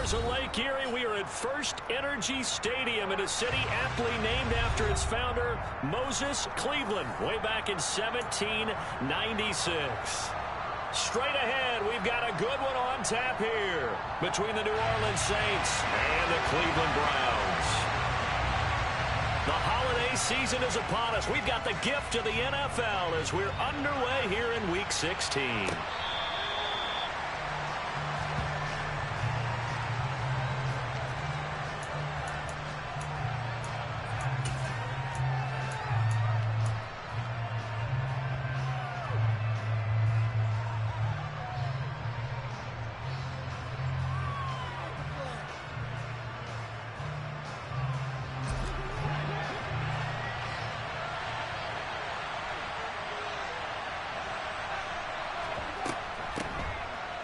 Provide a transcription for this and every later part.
shores of Lake Erie, we are at First Energy Stadium in a city aptly named after its founder, Moses Cleveland, way back in 1796. Straight ahead, we've got a good one on tap here between the New Orleans Saints and the Cleveland Browns. The holiday season is upon us. We've got the gift of the NFL as we're underway here in Week 16.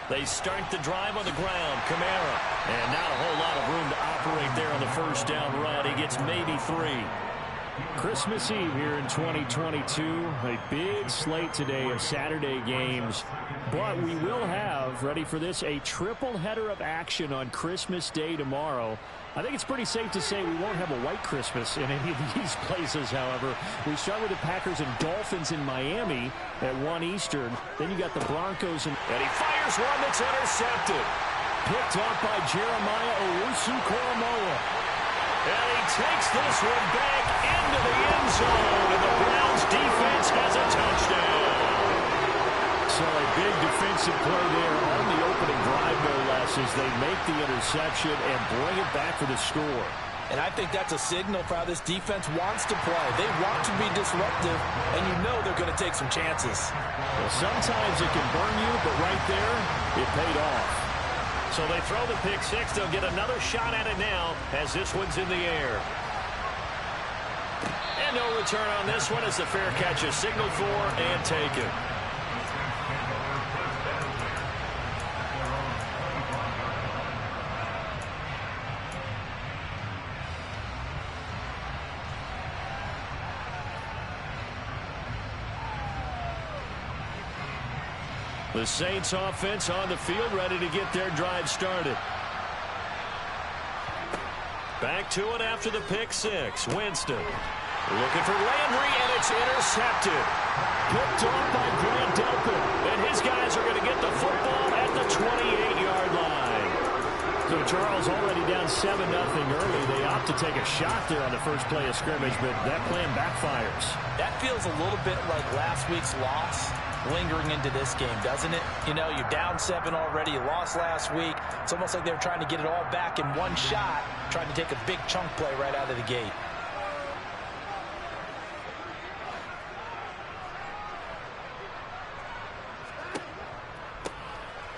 They start the drive on the ground. Kamara. And not a whole lot of room to operate there on the first down run. He gets maybe 3. Christmas Eve here in 2022. A big slate today of Saturday games. But we will have, ready for this, a triple header of action on Christmas Day tomorrow. I think it's pretty safe to say we won't have a white Christmas in any of these places, however. We start with the Packers and Dolphins in Miami at 1 Eastern. Then you got the Broncos. And he fires one that's intercepted. Picked off by Jeremiah Owusu-Koramoah. And he takes this one back into the end zone. And the Browns defense has a touchdown. So a big defensive play there on the opening drive, no less, as they make the interception and bring it back for the score. And I think that's a signal for how this defense wants to play. They want to be disruptive, and you know they're going to take some chances. Well, sometimes it can burn you, but right there, it paid off. So they throw the pick six. They'll get another shot at it now as this one's in the air. And no return on this one as the fair catch is signaled for and taken. The Saints offense on the field, ready to get their drive started. Back to it after the pick six. Winston looking for Landry, and it's intercepted. Picked off by Grant Delpit, and his guys are going to get the football at the 28-yard line. So Charles already down 7-0 early. They opt to take a shot there on the first play of scrimmage, but that plan backfires. That feels a little bit like last week's loss lingering into this game, doesn't it? You know, you're down 7 already. You lost last week. It's almost like they're trying to get it all back in one shot, trying to take a big chunk play right out of the gate.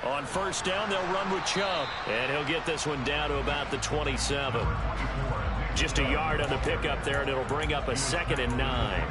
On first down, they'll run with Chubb, and he'll get this one down to about the 27. Just a yard on the pickup there, and it'll bring up a 2nd and 9.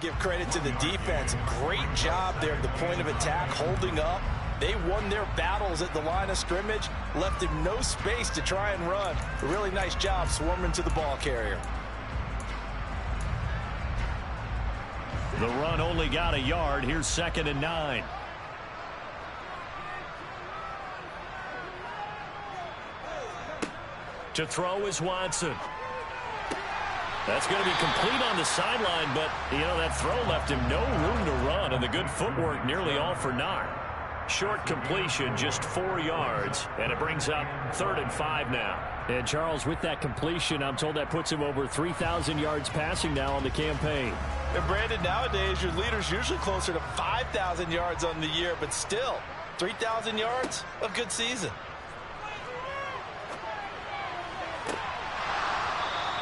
Give credit to the defense. Great job there at the point of attack, holding up. They won their battles at the line of scrimmage, left him no space to try and run. A really nice job swarming to the ball carrier. The run only got a yard. Here's 2nd and 9. To throw is Watson. That's going to be complete on the sideline, but, you know, that throw left him no room to run, and the good footwork nearly all for naught. Short completion, just 4 yards, and it brings up 3rd and 5 now. And, Charles, with that completion, I'm told that puts him over 3,000 yards passing now on the campaign. And, Brandon, nowadays your leader's usually closer to 5,000 yards on the year, but still, 3,000 yards, a good season.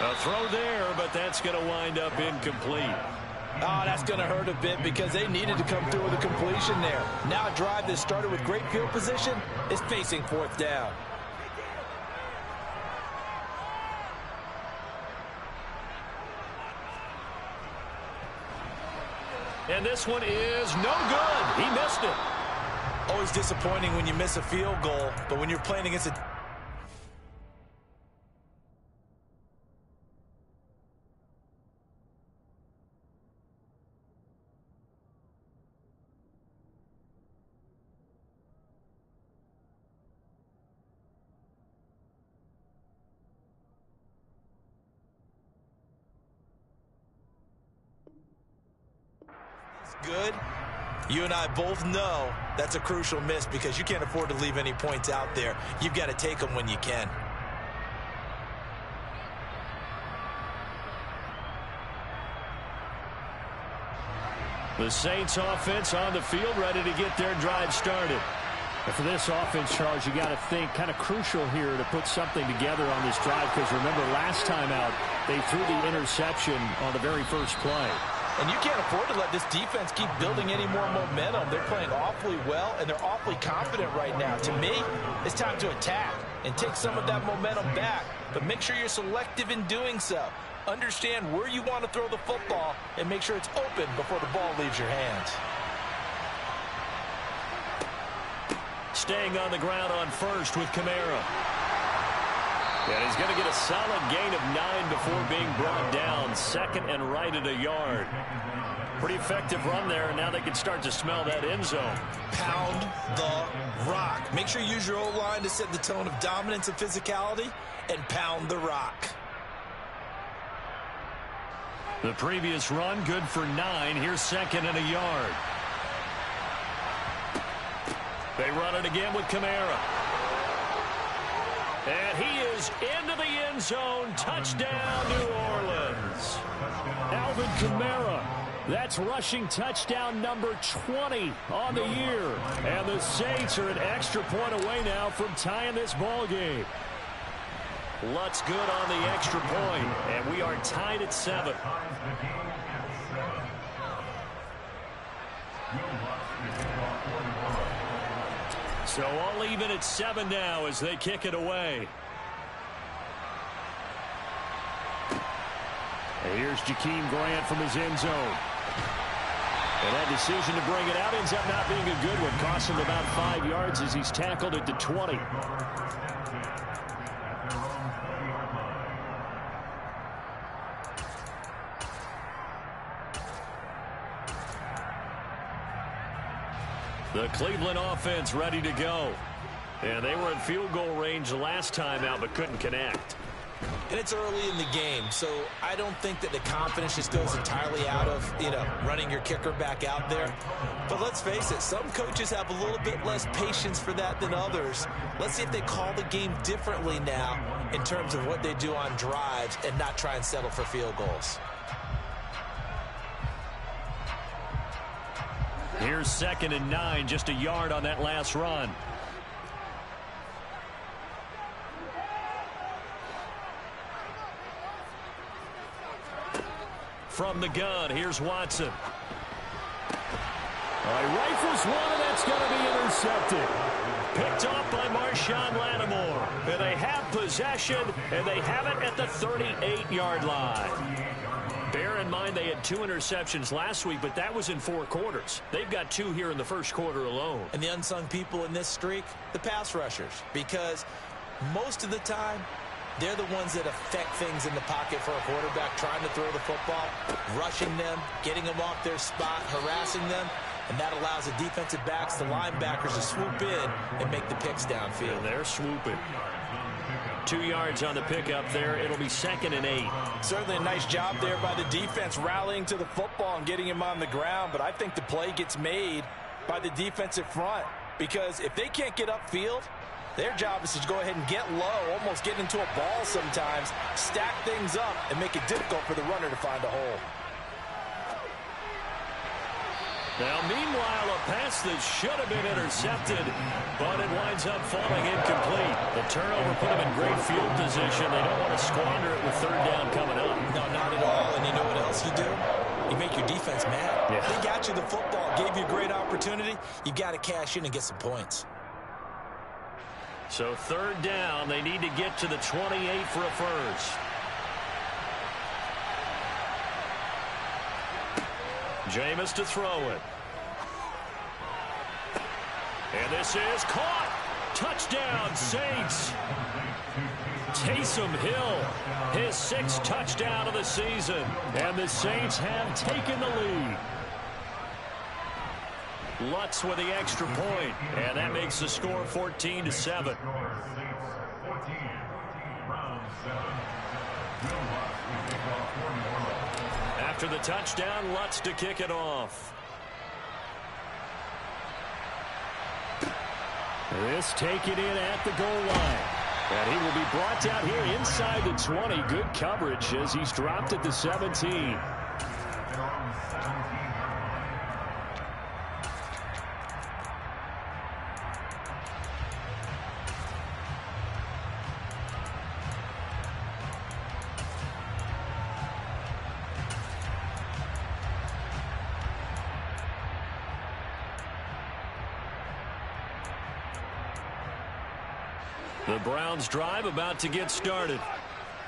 A throw there, but that's going to wind up incomplete. Oh, that's going to hurt a bit because they needed to come through with a completion there. Now a drive that started with great field position is facing 4th down. And this one is no good. He missed it. Always disappointing when you miss a field goal, but when you're playing against a... good. You and I both know that's a crucial miss because you can't afford to leave any points out there. You've got to take them when you can. The Saints offense on the field, ready to get their drive started. And for this offense, Charles, you got to think kind of crucial here to put something together on this drive because remember last time out they threw the interception on the very first play. And you can't afford to let this defense keep building any more momentum. They're playing awfully well, and they're awfully confident right now. To me, it's time to attack and take some of that momentum back. But make sure you're selective in doing so. Understand where you want to throw the football and make sure it's open before the ball leaves your hands. Staying on the ground on first with Kamara. And he's going to get a solid gain of 9 before being brought down. Second and right at a yard. Pretty effective run there, and now they can start to smell that end zone. Pound the rock. Make sure you use your O-line to set the tone of dominance and physicality, and pound the rock. The previous run, good for 9. Here's second and a yard. They run it again with Kamara. And he is into the end zone. Touchdown, New Orleans. Alvin Kamara. That's rushing touchdown number 20 on the year. And the Saints are an extra point away now from tying this ball game. Lutz good on the extra point, and we are tied at 7. So all even at 7 now as they kick it away. And here's Jakeem Grant from his end zone. And that decision to bring it out ends up not being a good one. Cost him about 5 yards as he's tackled at the 20. The Cleveland offense ready to go. And they were in field goal range last time out but couldn't connect. And it's early in the game, so I don't think that the confidence just goes entirely out of, running your kicker back out there. But let's face it, some coaches have a little bit less patience for that than others. Let's see if they call the game differently now in terms of what they do on drives and not try and settle for field goals. Here's second and 9, just a yard on that last run. From the gun, here's Watson. Rifles one, and that's going to be intercepted. Picked off by Marshawn Lattimore. And they have possession, and they have it at the 38-yard line. Bear in mind they had 2 interceptions last week, but that was in 4 quarters. They've got 2 here in the first quarter alone. And the unsung people in this streak, the pass rushers, because most of the time, they're the ones that affect things in the pocket for a quarterback, trying to throw the football, rushing them, getting them off their spot, harassing them, and that allows the defensive backs, the linebackers to swoop in and make the picks downfield. And they're swooping. 2 yards on the pickup there. It'll be second and 8. Certainly a nice job there by the defense rallying to the football and getting him on the ground, but I think the play gets made by the defensive front because if they can't get upfield, their job is to go ahead and get low, almost get into a ball sometimes, stack things up, and make it difficult for the runner to find a hole. Now, meanwhile, a pass that should have been intercepted, but it winds up falling incomplete. The turnover put them in great field position. They don't want to squander it with third down coming up. No, not at all. And you know what else you do? You make your defense mad. Yeah. They got you the football, gave you a great opportunity. You got to cash in and get some points. So third down, they need to get to the 28 for a first. Jameis to throw it. And this is caught. Touchdown, Saints. Taysom Hill, his 6th touchdown of the season. And the Saints have taken the lead. Lutz with the extra point, and that makes the score 14-7. After the touchdown, Lutz to kick it off. This taken in at the goal line. And he will be brought down here inside the 20. Good coverage as he's dropped at the 17. The Browns drive about to get started.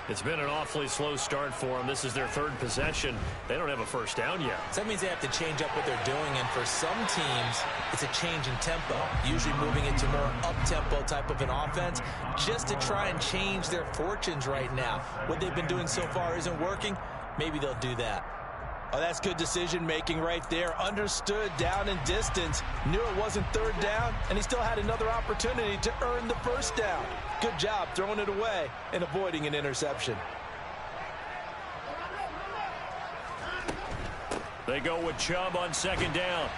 It's been an awfully slow start for them. This is their 3rd possession. They don't have a first down yet. So that means they have to change up what they're doing, and for some teams, it's a change in tempo, usually moving it to more up-tempo type of an offense, just to try and change their fortunes right now. What they've been doing so far isn't working. Maybe they'll do that. Oh, that's good decision-making right there. Understood down and distance. Knew it wasn't 3rd down, and he still had another opportunity to earn the first down. Good job throwing it away and avoiding an interception. They go with Chubb on 2nd down.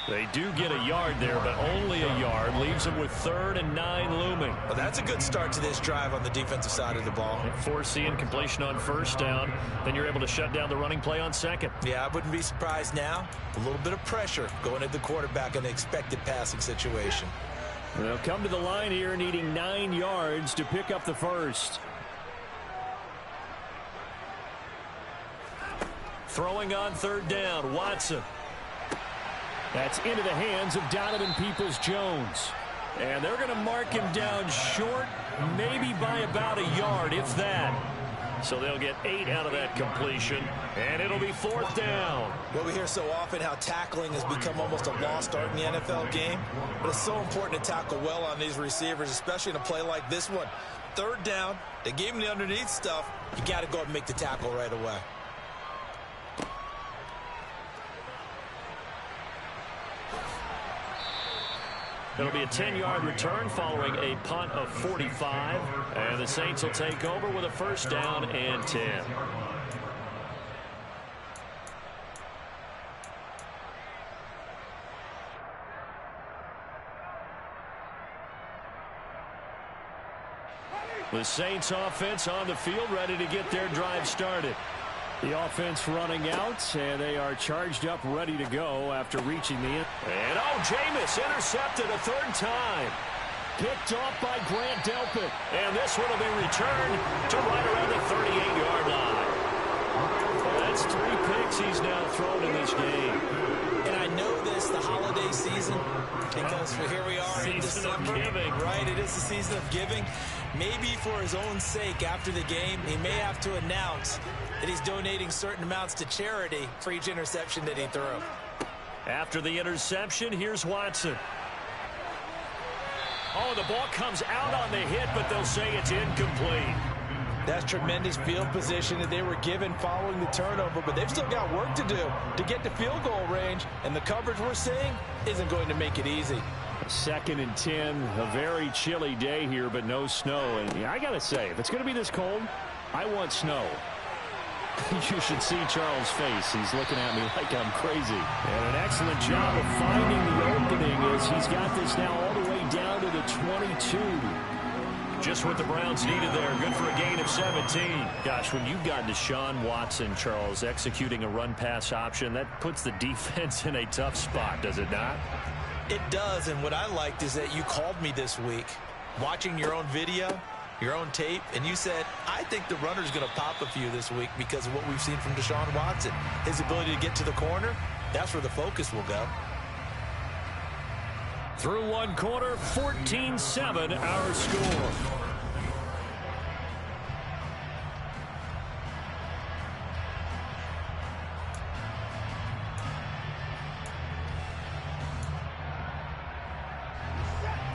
They do get a yard there, but only a yard. Leaves them with 3rd and 9 looming. Well, that's a good start to this drive on the defensive side of the ball. Foreseeing completion on 1st down. Then you're able to shut down the running play on 2nd. Yeah, I wouldn't be surprised now. A little bit of pressure going at the quarterback in the expected passing situation. They'll come to the line here needing 9 yards to pick up the first. Throwing on 3rd down, Watson. That's into the hands of Donovan Peoples-Jones. And they're going to mark him down short, maybe by about a yard, if that. So they'll get 8 out of that completion, and it'll be 4th down. Well, we hear so often how tackling has become almost a lost art in the NFL game, but it's so important to tackle well on these receivers, especially in a play like this one. 3rd down, they gave him the underneath stuff. You got to go and make the tackle right away. It'll be a 10-yard return following a punt of 45. And the Saints will take over with a 1st down and 10. The Saints offense on the field, ready to get their drive started. The offense running out, and they are charged up, ready to go after reaching the end. And Jameis intercepted a 3rd time. Picked off by Grant Delpit. And this one will be returned to right around the 38-yard line. Well, that's 3 picks he's now thrown in this game. And I know this, the holiday season, because here we are in December. Right, it is the season of giving. Maybe for his own sake, after the game, he may have to announce that he's donating certain amounts to charity for each interception that he threw. After the interception, here's Watson. Oh, the ball comes out on the hit, but they'll say it's incomplete. That's tremendous field position that they were given following the turnover, but they've still got work to do to get to field goal range, and the coverage we're seeing isn't going to make it easy. 2nd and 10, a very chilly day here, but no snow. And I got to say, if it's going to be this cold, I want snow. You should see Charles' face. He's looking at me like I'm crazy. And an excellent job of finding the opening as he's got this now all the way down to the 22. Just what the Browns needed there. Good for a gain of 17. Gosh, when you've got Deshaun Watson, Charles, executing a run-pass option, that puts the defense in a tough spot, does it not? It does, and what I liked is that you called me this week, watching your own video, your own tape, and you said, I think the runner's going to pop a few this week because of what we've seen from Deshaun Watson. His ability to get to the corner, that's where the focus will go. Through one quarter, 14-7 our score.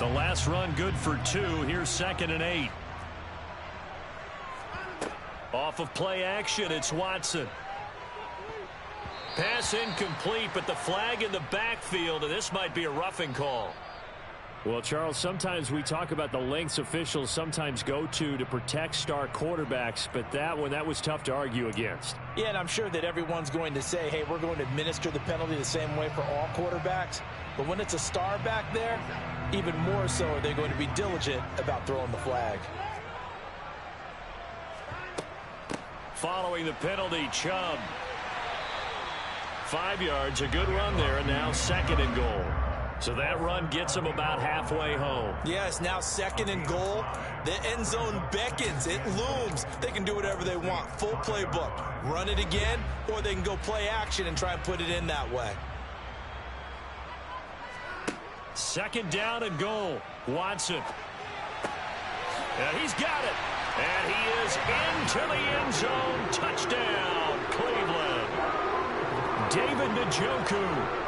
The last run good for 2. Here's 2nd and 8. Off of play action, it's Watson. Pass incomplete, but the flag in the backfield, and this might be a roughing call. Well, Charles, sometimes we talk about the lengths officials sometimes go to protect star quarterbacks, but that was tough to argue against. Yeah, and I'm sure that everyone's going to say, hey, we're going to administer the penalty the same way for all quarterbacks. But when it's a star back there, even more so are they going to be diligent about throwing the flag. Following the penalty, Chubb. 5 yards, a good run there, and now 2nd and goal. So that run gets them about halfway home. Yes, now 2nd and goal. The end zone beckons. It looms. They can do whatever they want. Full playbook. Run it again, or they can go play action and try and put it in that way. 2nd down and goal. Watson. And he's got it. And he is into the end zone. Touchdown, Cleveland. David Njoku.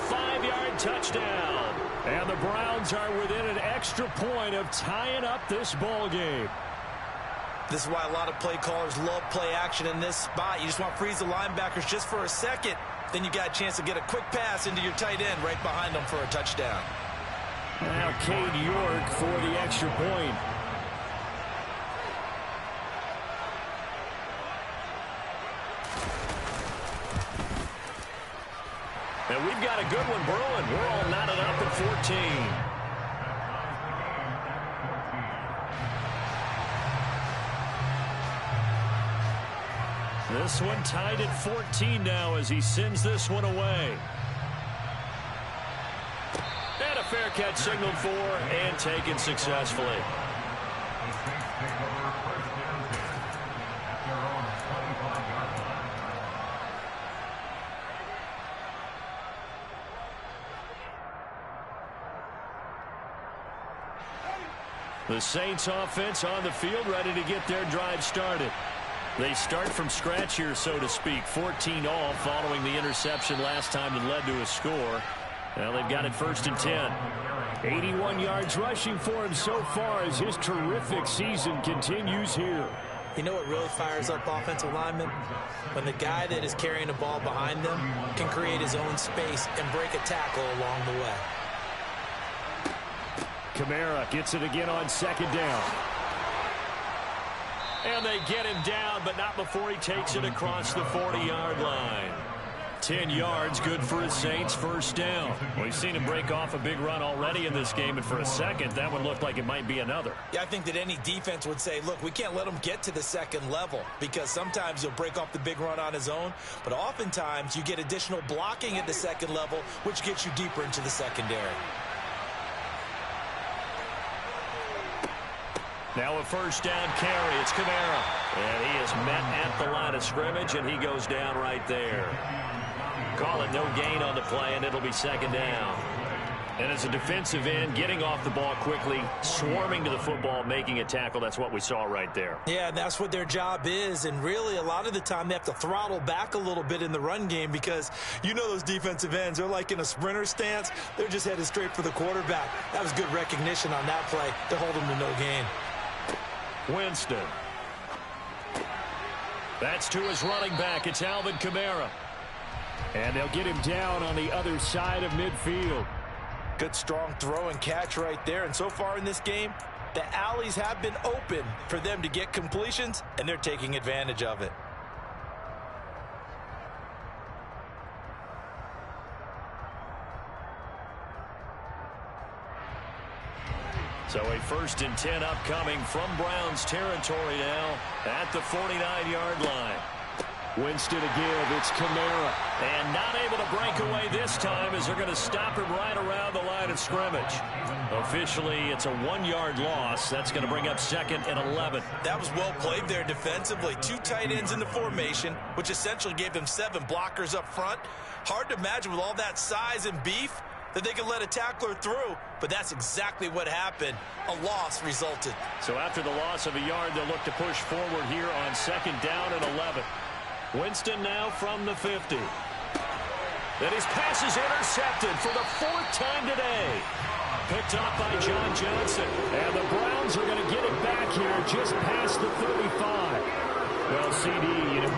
5-yard touchdown. And the Browns are within an extra point of tying up this ball game. This is why a lot of play callers love play action in this spot. You just want to freeze the linebackers just for a second. Then you got a chance to get a quick pass into your tight end right behind them for a touchdown. Now Cade York for the extra point. And we've got a good one brewing. We're all knotted up at 14. This one tied at 14 now as he sends this one away. And a fair catch signaled for and taken successfully. The Saints offense on the field ready to get their drive started. They start from scratch here, so to speak. 14 all following the interception last time that led to a score. Well, they've got it 1st and 10. 81 yards rushing for him so far as his terrific season continues here. You know what really fires up offensive linemen? When the guy that is carrying the ball behind them can create his own space and break a tackle along the way. Kamara gets it again on 2nd down. And they get him down, but not before he takes it across the 40-yard line. 10 yards, good for his Saints, 1st down. We've seen him break off a big run already in this game, and for a second, that one looked like it might be another. Yeah, I think that any defense would say, look, we can't let him get to the 2nd level because sometimes he'll break off the big run on his own, but oftentimes you get additional blocking at the 2nd level, which gets you deeper into the secondary. Now a 1st down carry. It's Kamara. And he is met at the line of scrimmage, and he goes down right there. Call it no gain on the play, and it'll be 2nd down. And as a defensive end, getting off the ball quickly, swarming to the football, making a tackle, that's what we saw right there. Yeah, that's what their job is, and really a lot of the time they have to throttle back a little bit in the run game because you know those defensive ends, they're like in a sprinter stance. They're just headed straight for the quarterback. That was good recognition on that play to hold them to no gain. Winston. That's to his running back. It's Alvin Kamara. And they'll get him down on the other side of midfield. Good strong throw and catch right there. And so far in this game, the alleys have been open for them to get completions, and they're taking advantage of it. So a 1st and 10 upcoming from Browns territory now at the 49-yard line. Winston to give. It's Kamara. And not able to break away this time as they're going to stop him right around the line of scrimmage. Officially, it's a 1-yard loss. That's going to bring up 2nd and 11. That was well played there defensively. 2 tight ends in the formation, which essentially gave them 7 blockers up front. Hard to imagine with all that size and beef that they could let a tackler through, but that's exactly what happened. A loss resulted. So after the loss of a yard, they'll look to push forward here on 2nd down and 11. Winston now from the 50. Then his pass is intercepted for the 4th time today. picked off by John Johnson. And the Browns are going to get it back here just past the 35. Well, CD,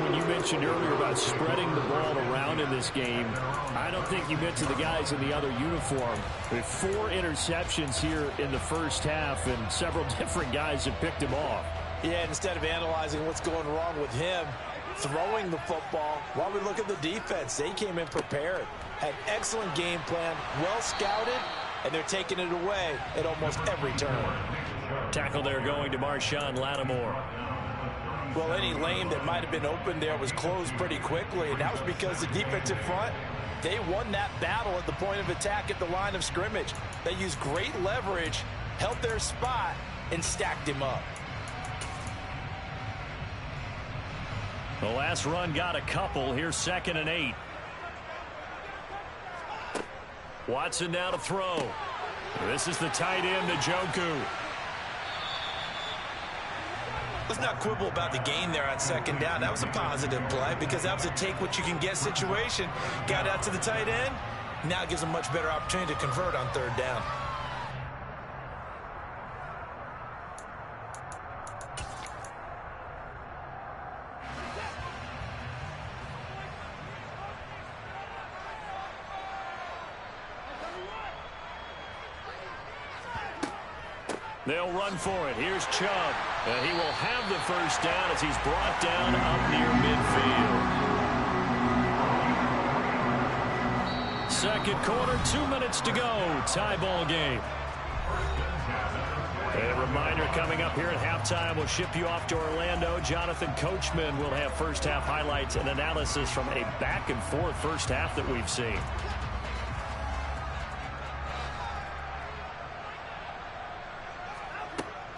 when you mentioned earlier about spreading the ball around in this game, I don't think you meant to the guys in the other uniform. With 4 interceptions here in the first half, and several different guys have picked him off. Yeah, instead of analyzing what's going wrong with him, throwing the football, while we look at the defense, they came in prepared, had excellent game plan, well scouted, and they're taking it away at almost every turn. Tackle there going to Marshawn Lattimore. Well, any lane that might have been open there was closed pretty quickly, and that was because the defensive front, they won that battle at the point of attack at the line of scrimmage. They used great leverage, held their spot, and stacked him up. The last run got a couple. Here's 2nd and 8. Watson now to throw. This is the tight end, Njoku. Let's not quibble about the gain there on 2nd down. That was a positive play because that was a take-what-you-can-get situation. Got out to the tight end. Now it gives them much better opportunity to convert on 3rd down. They'll run for it. Here's Chubb. And he will have the first down as he's brought down up near midfield. Second quarter, 2 minutes to go. Tie ball game. A reminder coming up here at halftime. We'll ship you off to Orlando. Jonathan Coachman will have first half highlights and analysis from a back-and-forth first half that we've seen.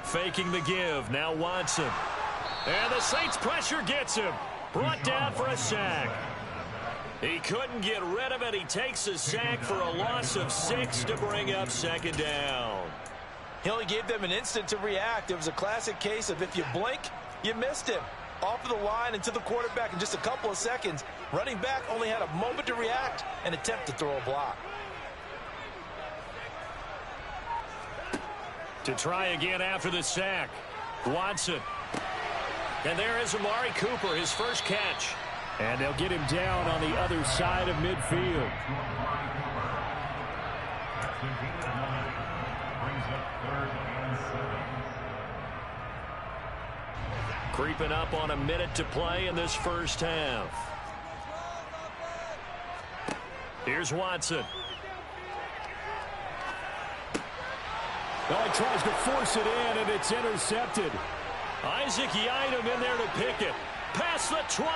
Faking the give. Now Watson. And the Saints pressure gets him. Brought down for a sack. He couldn't get rid of it. He takes a sack for a loss of 6 to bring up 2nd down. He only gave them an instant to react. It was a classic case of if you blink, you missed him. Off of the line and to the quarterback in just a couple of seconds. Running back only had a moment to react and attempt to throw a block. To try again after the sack. Watson. And there is Amari Cooper, his first catch. And they'll get him down on the other side of midfield. Creeping up on a minute to play in this first half. Here's Watson. Oh, he tries to force it in, and it's intercepted. Isaac Yiadom in there to pick it. Past the 20.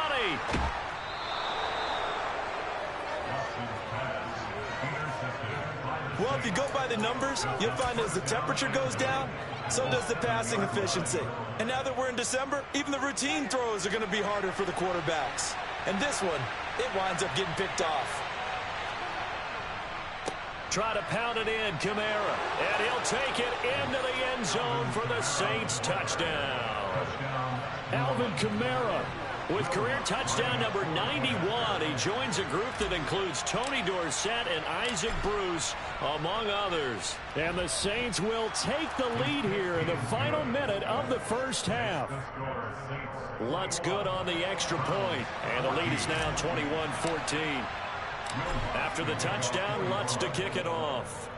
Well, if you go by the numbers, you'll find as the temperature goes down, so does the passing efficiency. And now that we're in December, even the routine throws are going to be harder for the quarterbacks. And this one, it winds up getting picked off. Try to pound it in, Kamara. And he'll take it into the end zone for the Saints touchdown. Alvin Kamara with career touchdown number 91. He joins a group that includes Tony Dorsett and Isaac Bruce, among others. And the Saints will take the lead here in the final minute of the first half. Lutz good on the extra point, and the lead is now 21-14. After the touchdown, Lutz to kick it off.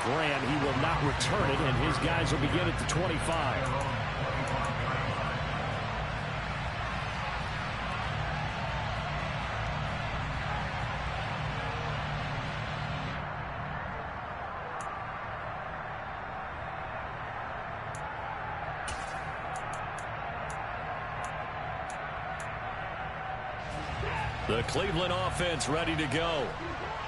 Graham, he will not return it, and his guys will begin at the 25. The Cleveland offense ready to go.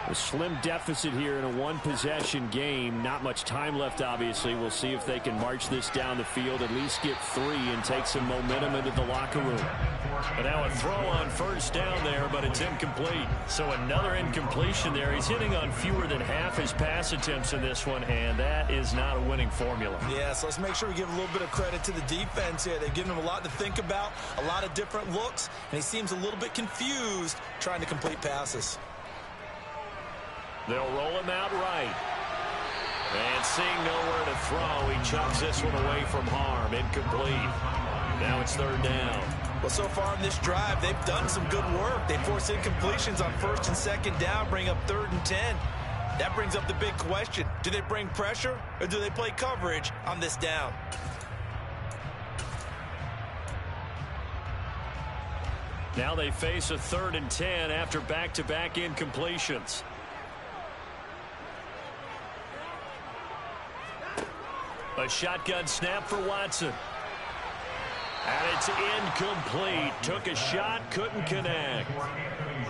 A slim deficit here in a one-possession game. Not much time left, obviously. We'll see if they can march this down the field, at least get 3 and take some momentum into the locker room. And now a throw on first down there, but it's incomplete. So another incompletion there. He's hitting on fewer than half his pass attempts in this one, and that is not a winning formula. Yeah, so let's make sure we give a little bit of credit to the defense here. They've given him a lot to think about, a lot of different looks, and he seems a little bit confused trying to complete passes. They'll roll him out right. And seeing nowhere to throw, he chucks this one away from harm. Incomplete. Now it's third down. Well, so far in this drive, they've done some good work. They force incompletions on first and second down, bring up 3rd and 10. That brings up the big question. Do they bring pressure or do they play coverage on this down? Now they face a 3rd and 10 after back-to-back incompletions. A shotgun snap for Watson. And it's incomplete. Took a shot, couldn't connect.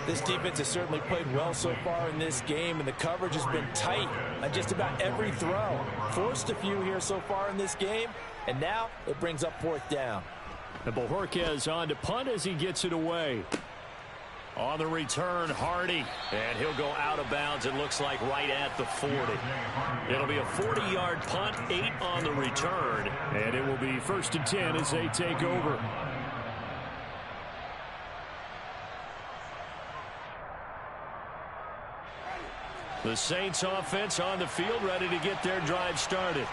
This defense has certainly played well so far in this game, and the coverage has been tight on just about every throw. Forced a few here so far in this game, and now it brings up 4th down. And Bojorquez on to punt as he gets it away. On the return, Hardy. And he'll go out of bounds, it looks like, right at the 40. It'll be a 40-yard punt, 8 on the return. And it will be 1st and 10 as they take over. The Saints offense on the field, ready to get their drive started.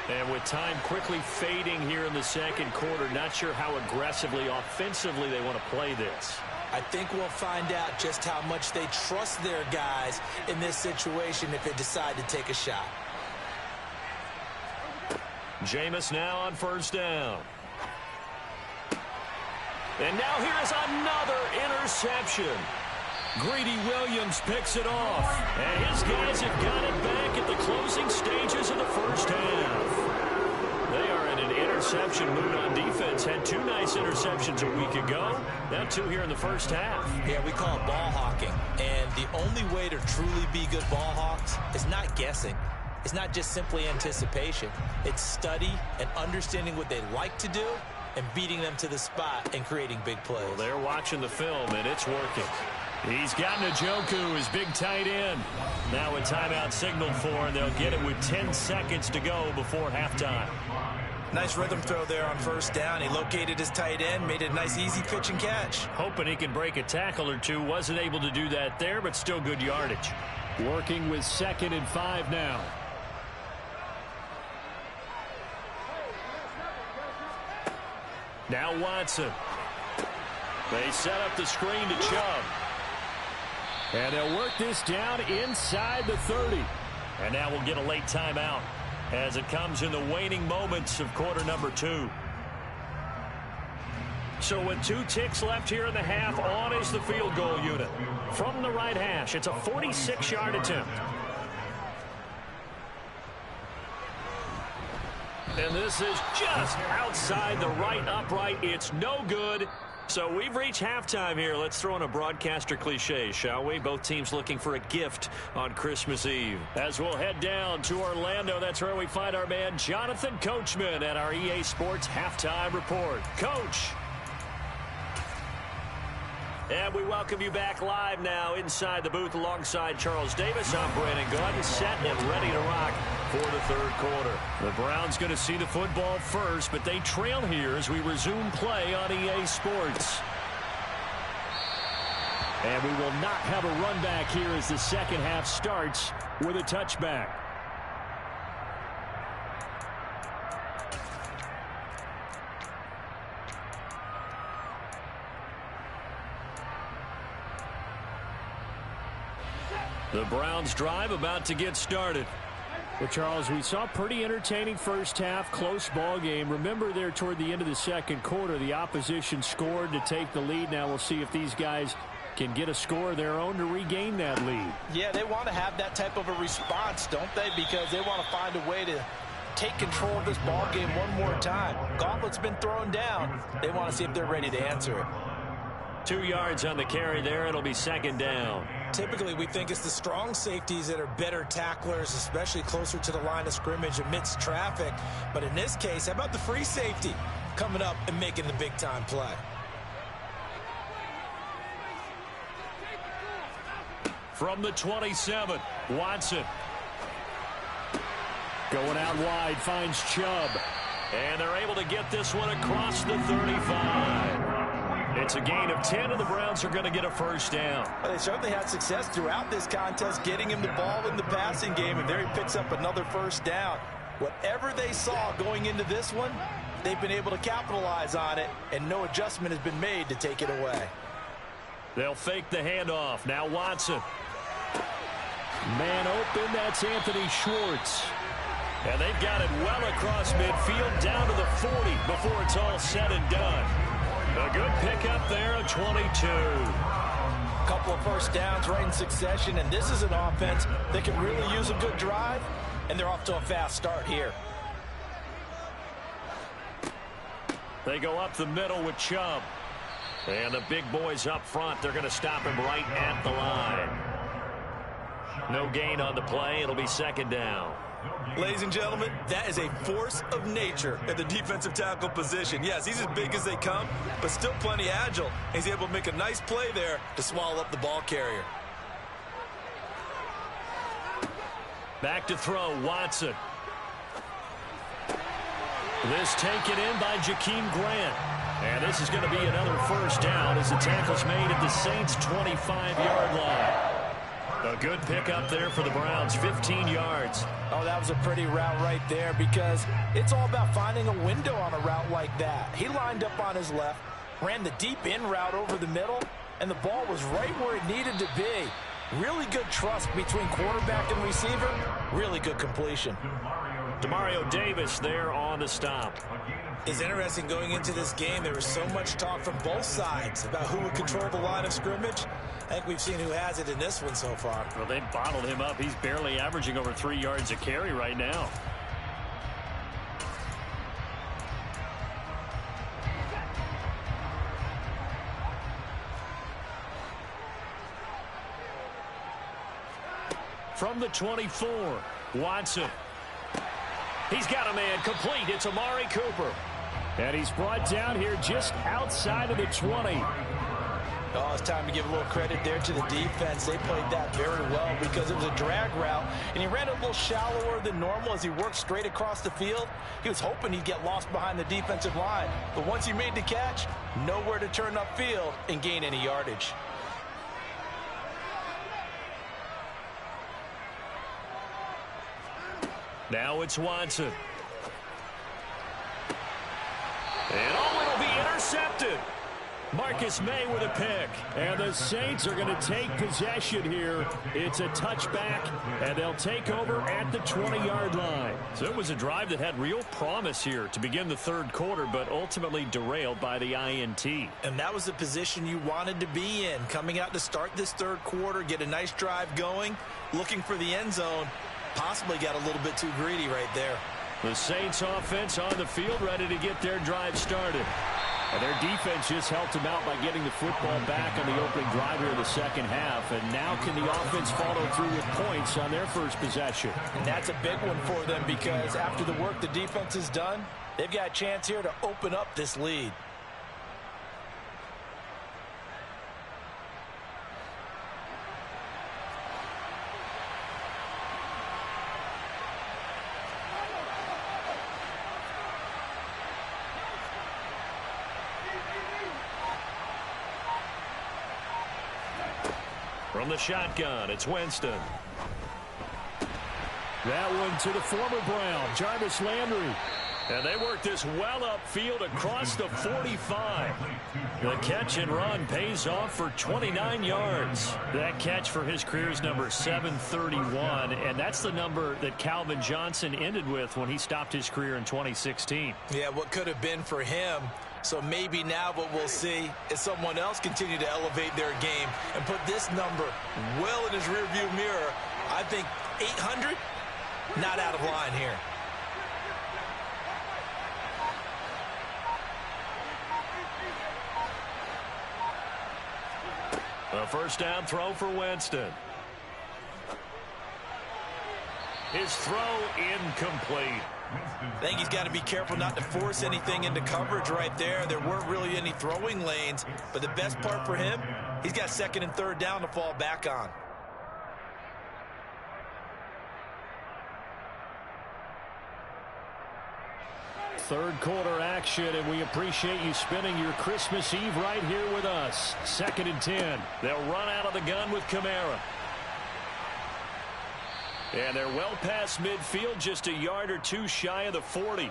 And with time quickly fading here in the second quarter, not sure how aggressively, offensively they want to play this. I think we'll find out just how much they trust their guys in this situation if they decide to take a shot. Jameis now on first down. And now here is another interception. Greedy Williams picks it off. And his guys have got it back at the closing stages of the first half. They are in an interception mood on defense. Had 2 nice interceptions a week ago. Now 2 here in the first half. Yeah, we call it ball hawking. And the only way to truly be good ball hawks is not guessing. It's not just simply anticipation. It's study and understanding what they like to do and beating them to the spot and creating big plays. Well, they're watching the film, and it's working. He's got Njoku, his big tight end. Now a timeout signaled for, and they'll get it with 10 seconds to go before halftime. Nice rhythm throw there on first down. He located his tight end, made it a nice easy pitch and catch. Hoping he can break a tackle or two. Wasn't able to do that there, but still good yardage. Working with 2nd and 5 now. Now Watson. They set up the screen to Chubb. And they'll work this down inside the 30. And now we'll get a late timeout as it comes in the waning moments of quarter number 2. So with 2 ticks left here in the half, on is the field goal unit. From the right hash, it's a 46-yard attempt. And this is just outside the right upright. It's no good. So we've reached halftime here. Let's throw in a broadcaster cliche, shall we? Both teams looking for a gift on Christmas Eve. As we'll head down to Orlando, that's where we find our man Jonathan Coachman at our EA Sports Halftime Report. Coach. And we welcome you back live now inside the booth alongside Charles Davis. I'm Brandon Gordon, set and ready to rock for the third quarter. The Browns going to see the football first, but they trail here as we resume play on EA Sports. And we will not have a run back here as the second half starts with a touchback. The Browns drive about to get started. Well, Charles, we saw pretty entertaining first half, close ball game. Remember there toward the end of the second quarter, the opposition scored to take the lead. Now we'll see if these guys can get a score of their own to regain that lead. Yeah, they want to have that type of a response, don't they? Because they want to find a way to take control of this ball game one more time. Gauntlet's been thrown down. They want to see if they're ready to answer it. 2 yards on the carry there. It'll be second down. Typically, we think it's the strong safeties that are better tacklers, especially closer to the line of scrimmage amidst traffic. But in this case, how about the free safety coming up and making the big-time play? From the 27, Watson. Going out wide, finds Chubb. And they're able to get this one across the 35. It's a gain of 10, and the Browns are going to get a first down. Well, they certainly had success throughout this contest, getting him the ball in the passing game, and there he picks up another first down. Whatever they saw going into this one, they've been able to capitalize on it, and no adjustment has been made to take it away. They'll fake the handoff. Now Watson. Man open, that's Anthony Schwartz. And they've got it well across midfield, down to the 40 before it's all said and done. A good pickup there of 22. A couple of first downs right in succession, and this is an offense that can really use a good drive, and they're off to a fast start here. They go up the middle with Chubb. And the big boys up front, they're going to stop him right at the line. No gain on the play. It'll be second down. Ladies and gentlemen, that is a force of nature at the defensive tackle position. Yes, he's as big as they come, but still plenty agile. He's able to make a nice play there to swallow up the ball carrier. Back to throw, Watson. This taken in by Jakeem Grant. And this is going to be another first down as the tackle's made at the Saints' 25-yard line. A good pickup there for the Browns, 15 yards. Oh, that was a pretty route right there because it's all about finding a window on a route like that. He lined up on his left, ran the deep in route over the middle, and the ball was right where it needed to be. Really good trust between quarterback and receiver. Really good completion. Demario Davis there on the stop. It's interesting going into this game. There was so much talk from both sides about who would control the line of scrimmage. I think we've seen who has it in this one so far. Well, they bottled him up. He's barely averaging over 3 yards a carry right now. From the 24, Watson. He's got a man complete. It's Amari Cooper. And he's brought down here just outside of the 20. Oh, it's time to give a little credit there to the defense. They played that very well because it was a drag route, and he ran a little shallower than normal as he worked straight across the field. He was hoping he'd get lost behind the defensive line, but once he made the catch, nowhere to turn upfield and gain any yardage. Now it's Watson. And oh, it'll be intercepted. Marcus May with a pick. And the Saints are going to take possession here. It's a touchback, and they'll take over at the 20-yard line. So it was a drive that had real promise here to begin the third quarter, but ultimately derailed by the INT. And that was the position you wanted to be in. Coming out to start this third quarter, get a nice drive going, looking for the end zone. Possibly got a little bit too greedy right there. The Saints offense on the field ready to get their drive started. And their defense just helped them out by getting the football back on the opening drive here in the second half. And now can the offense follow through with points on their first possession? And that's a big one for them because after the work the defense has done, they've got a chance here to open up this lead. From the shotgun, it's Winston. That one to the former Brown, Jarvis Landry. And they work this well upfield across the 45. The catch and run pays off for 29 yards. That catch for his career's number 731, and that's the number that Calvin Johnson ended with when he stopped his career in 2016. Yeah, what could have been for him. So maybe now what we'll see is someone else continue to elevate their game and put this number well in his rearview mirror. I think 800, not out of line here. A first down throw for Winston. His throw incomplete. I think he's got to be careful not to force anything into coverage right there. There weren't really any throwing lanes, but the best part for him, he's got second and third down to fall back on. Third quarter action, and we appreciate you spending your Christmas Eve right here with us. 2nd and 10. They'll run out of the gun with Kamara. And they're well past midfield, just a yard or two shy of the 40.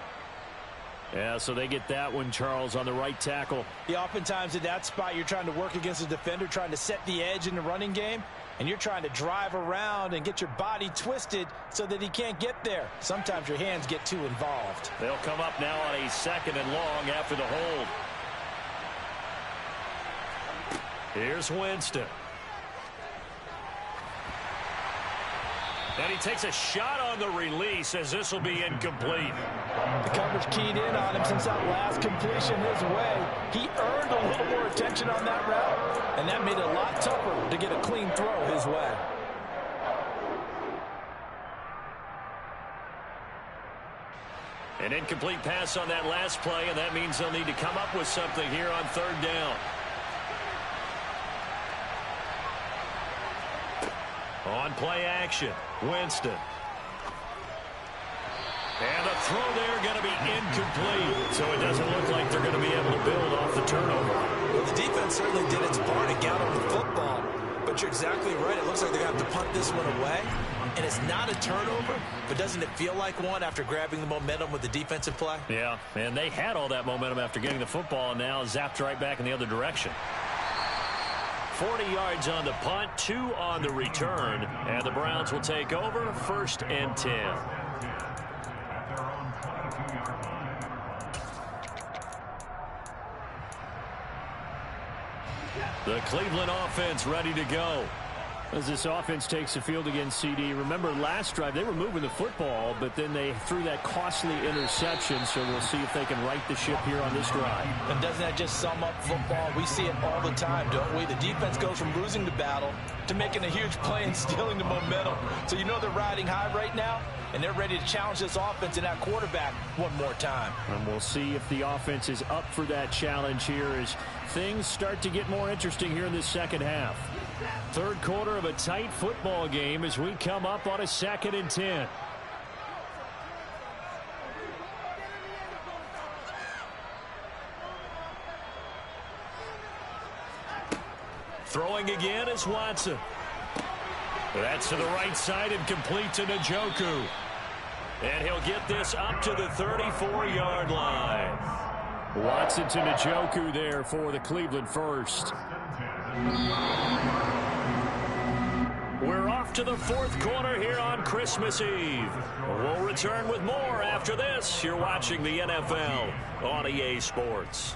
Yeah, so they get that one, Charles, on the right tackle. Yeah, oftentimes at that spot, you're trying to work against a defender, trying to set the edge in the running game, and you're trying to drive around and get your body twisted so that he can't get there. Sometimes your hands get too involved. They'll come up now on a 2nd and long after the hold. Here's Winston. And he takes a shot on the release as this will be incomplete. The coverage keyed in on him since that last completion his way. He earned a little more attention on that route, and that made it a lot tougher to get a clean throw his way. An incomplete pass on that last play, and that means they'll need to come up with something here on 3rd down. On play action, Winston. And the throw there going to be incomplete. So it doesn't look like they're going to be able to build off the turnover. Well, the defense certainly did its part to gather the football. But you're exactly right. It looks like they're going to have to punt this one away. And it's not a turnover, but doesn't it feel like one after grabbing the momentum with the defensive play? Yeah, and they had all that momentum after getting the football, and now zapped right back in the other direction. 40 yards on the punt, 2 on the return, and the Browns will take over 1st and 10. The Cleveland offense ready to go. As this offense takes the field against CD, remember last drive they were moving the football, but then they threw that costly interception, so we'll see if they can right the ship here on this drive. And doesn't that just sum up football? We see it all the time, don't we? The defense goes from losing the battle to making a huge play and stealing the momentum. So you know they're riding high right now, and they're ready to challenge this offense and that quarterback one more time. And we'll see if the offense is up for that challenge here as things start to get more interesting here in this second half. Third quarter of a tight football game as we come up on a 2nd and 10. Throwing again is Watson. That's to the right side and complete to Njoku. And he'll get this up to the 34-yard line. Watson to Njoku there for the Cleveland first. We're off to the 4th quarter here on Christmas Eve. We'll return with more after this. You're watching the NFL on EA Sports.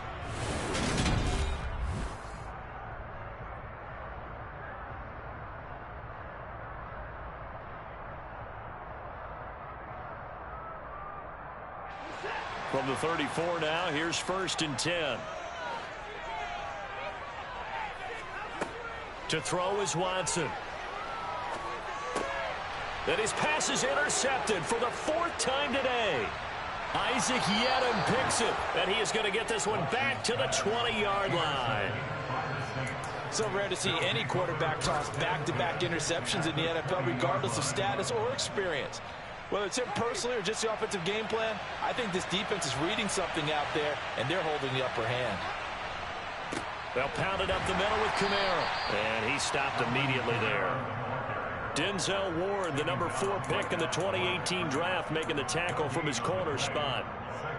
From the 34 now, here's 1st and 10. To throw is Watson. And his pass is intercepted for the 4th time today. Isaac Yedem picks it, and he is going to get this one back to the 20-yard line. So rare to see any quarterback toss back-to-back interceptions in the NFL, regardless of status or experience. Whether it's him personally or just the offensive game plan, I think this defense is reading something out there, and they're holding the upper hand. They'll pound it up the middle with Kamara. And he stopped immediately there. Denzel Ward, the number 4 pick in the 2018 draft, making the tackle from his corner spot.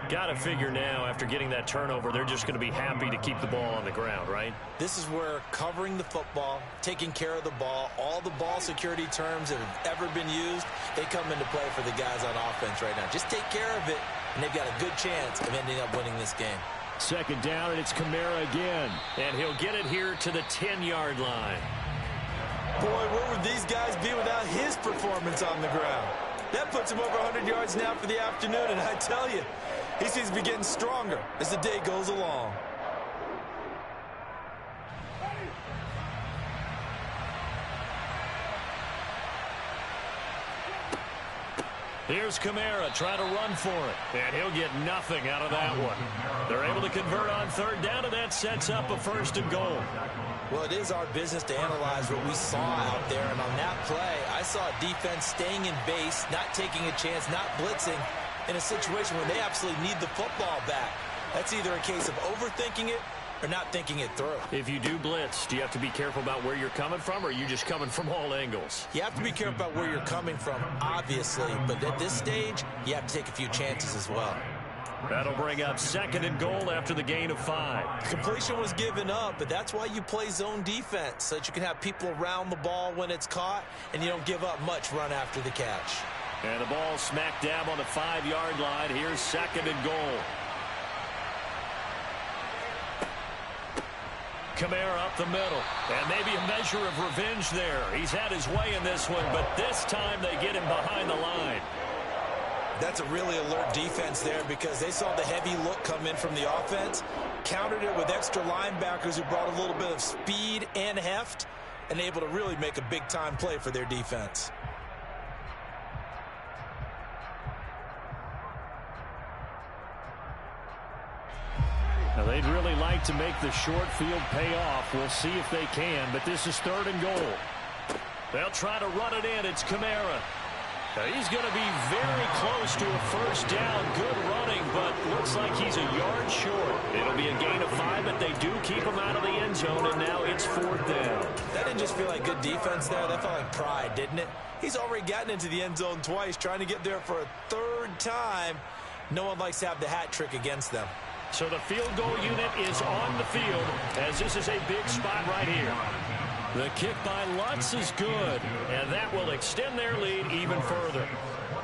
Got to figure now, after getting that turnover, they're just going to be happy to keep the ball on the ground, right? This is where covering the football, taking care of the ball, all the ball security terms that have ever been used, they come into play for the guys on offense right now. Just take care of it, and they've got a good chance of ending up winning this game. 2nd down, and it's Kamara again. And he'll get it here to the 10-yard line. Boy, where would these guys be without his performance on the ground? That puts him over 100 yards now for the afternoon, and I tell you, he seems to be getting stronger as the day goes along. Here's Kamara trying to run for it, and he'll get nothing out of that one. They're able to convert on third down, and that sets up a 1st and goal. Well, it is our business to analyze what we saw out there, and on that play, I saw a defense staying in base, not taking a chance, not blitzing, in a situation where they absolutely need the football back. That's either a case of overthinking it or not thinking it through. If you do blitz, do you have to be careful about where you're coming from, or are you just coming from all angles? You have to be careful about where you're coming from, obviously, but at this stage, you have to take a few chances as well. That'll bring up 2nd and goal after the gain of 5. Completion was given up, but that's why you play zone defense, so that you can have people around the ball when it's caught, and you don't give up much run after the catch. And the ball smack dab on the 5-yard line. Here's 2nd and goal. Kamara up the middle, and maybe a measure of revenge there. He's had his way in this one, but this time they get him behind the line. That's a really alert defense there because they saw the heavy look come in from the offense, countered it with extra linebackers who brought a little bit of speed and heft, and able to really make a big-time play for their defense. Now, they'd really like to make the short field pay off. We'll see if they can, but this is 3rd and goal. They'll try to run it in. It's Kamara. Now, he's going to be very close to a 1st down. Good running, but looks like he's a yard short. It'll be a gain of 5, but they do keep him out of the end zone, and now it's 4th down. That didn't just feel like good defense there. That felt like pride, didn't it? He's already gotten into the end zone twice, trying to get there for a 3rd time. No one likes to have the hat trick against them. So the field goal unit is on the field, as this is a big spot right here. The kick by Lutz is good, and that will extend their lead even further.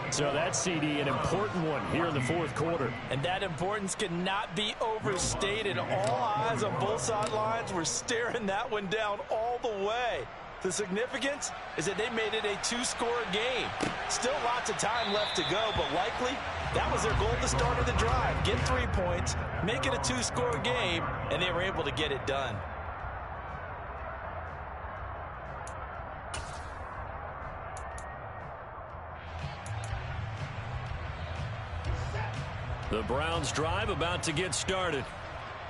So that's, CD, an important one here in the 4th quarter. And that importance cannot be overstated. All eyes on both sidelines were staring that one down all the way. The significance is that they made it a 2-score game. Still lots of time left to go, but likely that was their goal at the start of the drive. Get 3 points, make it a 2-score game, and they were able to get it done. The Browns drive about to get started.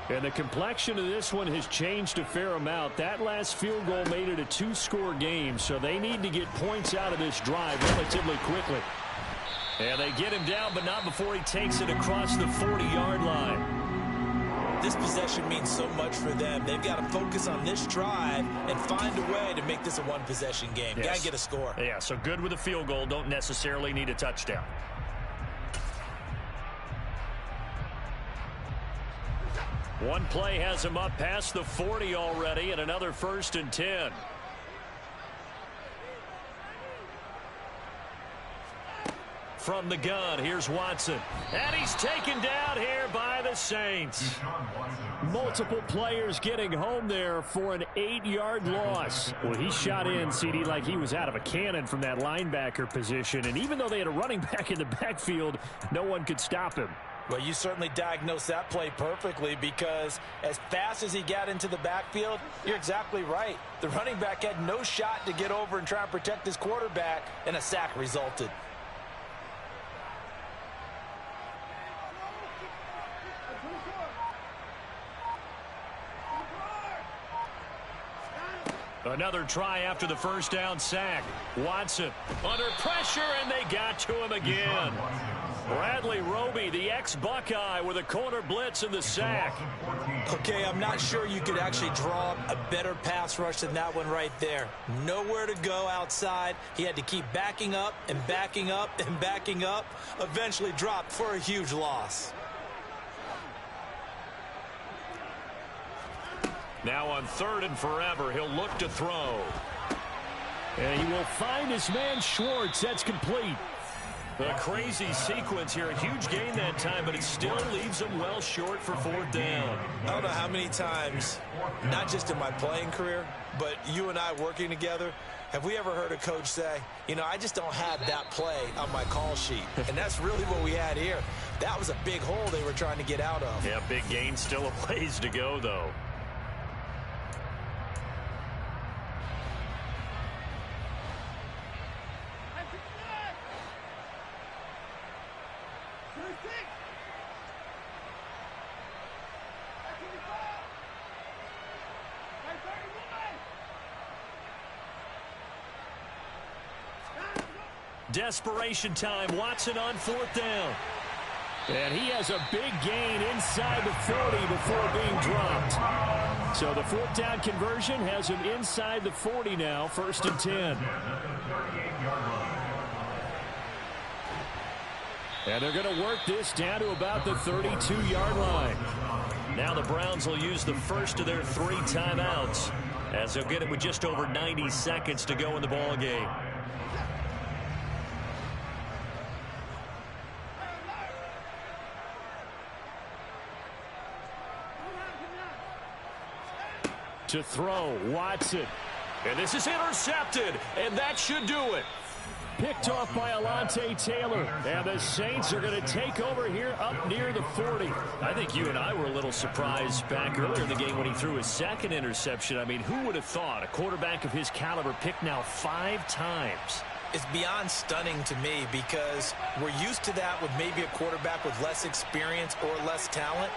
And the complexion of this one has changed a fair amount. That last field goal made it a 2-score game, so they need to get points out of this drive relatively quickly. And they get him down, but not before he takes it across the 40-yard line. This possession means so much for them. They've got to focus on this drive and find a way to make this a one-possession game. Yes. Got to get a score. Yeah, so good with a field goal. Don't necessarily need a touchdown. One play has him up past the 40 already, and another 1st and 10. From the gun, here's Watson. And he's taken down here by the Saints. Multiple players getting home there for an 8-yard loss. Well, he shot in, CD, like he was out of a cannon from that linebacker position. And even though they had a running back in the backfield, no one could stop him. Well, you certainly diagnosed that play perfectly because as fast as he got into the backfield, you're exactly right. The running back had no shot to get over and try and protect his quarterback, and a sack resulted. Another try after the 1st down sack. Watson under pressure, and they got to him again. Bradley Roby, the ex-Buckeye, with a corner blitz in the sack. Okay, I'm not sure you could actually draw a better pass rush than that one right there. Nowhere to go outside. He had to keep backing up and backing up and backing up. Eventually dropped for a huge loss. Now on 3rd and forever, he'll look to throw. And he will find his man Schwartz. That's complete. A crazy sequence here. A huge gain that time, but it still leaves him well short for 4th down. I don't know how many times, not just in my playing career, but you and I working together, have we ever heard a coach say, you know, I just don't have that play on my call sheet. And that's really what we had here. That was a big hole they were trying to get out of. Yeah, big gain, still a ways to go, though. desperation time. Watson on 4th down. And he has a big gain inside the 40 before being dropped. So the 4th down conversion has him inside the 40 now, 1st and 10. And they're going to work this down to about the 32-yard line. Now the Browns will use the first of their 3 timeouts, as they'll get it with just over 90 seconds to go in the ball game. To throw, Watson. And this is intercepted, and that should do it. Picked off by Alontae Taylor. And the Saints are going to take over here up near the 40. I think you and I were a little surprised back earlier in the game when he threw his 2nd interception. I mean, who would have thought a quarterback of his caliber picked now 5 times? It's beyond stunning to me because we're used to that with maybe a quarterback with less experience or less talent.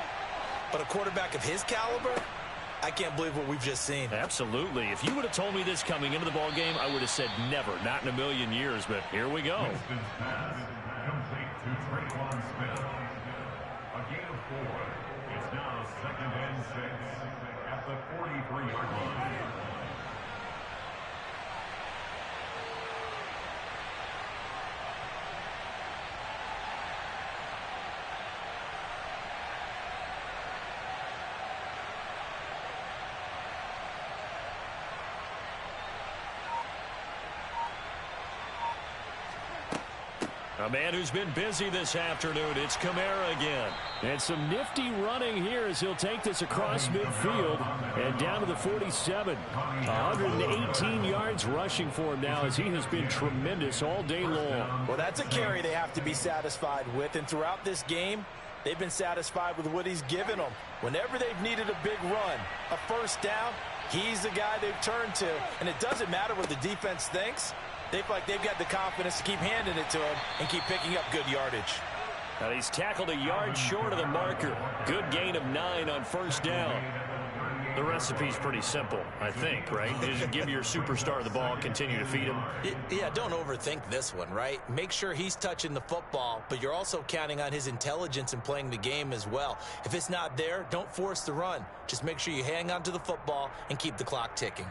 But a quarterback of his caliber, I can't believe what we've just seen. Absolutely. If you would have told me this coming into the ball game, I would have said never, not in a million years. But here we go. Complete to Traquan Smith. A gain of 4. It's now 2nd and 6 at the 43-yard line. A man who's been busy this afternoon. It's Kamara again. And some nifty running here as he'll take this across midfield and down to the 47. 118 yards rushing for him now as he has been tremendous all day long. Well, that's a carry they have to be satisfied with. And throughout this game, they've been satisfied with what he's given them. Whenever they've needed a big run, a 1st down, he's the guy they've turned to. And it doesn't matter what the defense thinks. They feel like they've got the confidence to keep handing it to him and keep picking up good yardage. And he's tackled a yard short of the marker. Good gain of 9 on 1st down. The recipe's pretty simple, I think, right? You just give your superstar the ball, continue to feed him. Yeah, don't overthink this one, right? Make sure he's touching the football, but you're also counting on his intelligence in playing the game as well. If it's not there, don't force the run. Just make sure you hang on to the football and keep the clock ticking.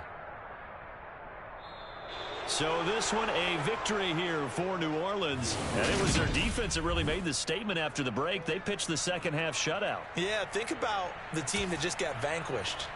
So this one a victory here for New Orleans. And it was their defense that really made the statement after the break. They pitched the 2nd half shutout. Yeah, think about the team that just got vanquished.